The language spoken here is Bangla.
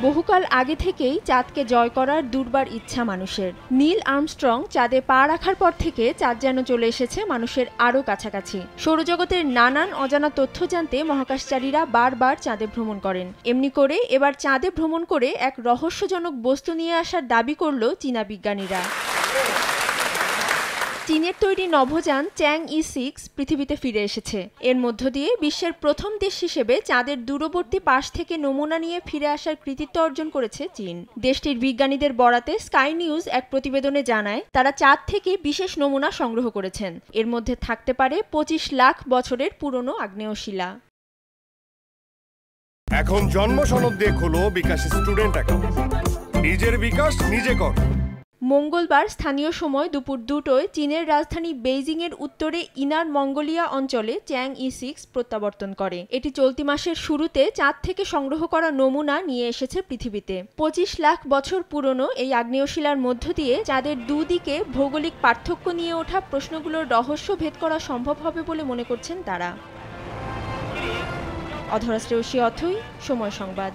বহুকাল আগে থেকেই চাঁদকে জয় করার দুর্বার ইচ্ছা মানুষের। নীল আর্মস্ট্রং চাঁদে পা রাখার পর থেকে চাঁদ যেন চলে এসেছে মানুষের আরও কাছাকাছি। সৌরজগতের নানান অজানা তথ্য জানতে মহাকাশচারীরা বারবার চাঁদে ভ্রমণ করেন। এমনি করে এবার চাঁদে ভ্রমণ করে এক রহস্যজনক বস্তু নিয়ে আসার দাবি করল চীনা বিজ্ঞানীরা। চীনের তৈরি নভোযান চ্যাং-ই-6 পৃথিবীতে ফিরে এসেছে। এর মধ্য দিয়ে বিশ্বের প্রথম দেশ হিসেবে চাঁদের দূরবর্তী পাশ থেকে নমুনা নিয়ে ফিরে আসার কৃতিত্ব অর্জন করেছে চীন। দেশটির বিজ্ঞানীদের বরাতে স্কাই নিউজ এক প্রতিবেদনে জানায়, তারা চাঁদ থেকে বিশেষ নমুনা সংগ্রহ করেছেন। এর মধ্যে থাকতে পারে 25 লাখ বছরের পুরনো আগ্নেয় শিলা। এখন জন্ম সনদ দিয়ে খোলো বিকাশ স্টুডেন্ট অ্যাকাউন্ট। নিজের বিকাশ নিজে কর। মঙ্গলবার স্থানীয় সময় দুপুর 2টায় চীনের রাজধানী বেইজিংয়ের উত্তরে ইনার মঙ্গোলিয়া অঞ্চলে চ্যাং-ই-6 প্রত্যাবর্তন করে। এটি চলতি মাসের শুরুতে চাঁদ থেকে সংগ্রহ করা নমুনা নিয়ে এসেছে পৃথিবীতে। 25 লাখ বছর পুরনো এই আগ্নেয়শিলার মধ্য দিয়ে চাঁদের দুদিকে ভৌগোলিক পার্থক্য নিয়ে ওঠা প্রশ্নগুলোর রহস্য ভেদ করা সম্ভব হবে বলে মনে করছেন তারা। অধরা শ্রেয়সী অথৈ, সময় সংবাদ।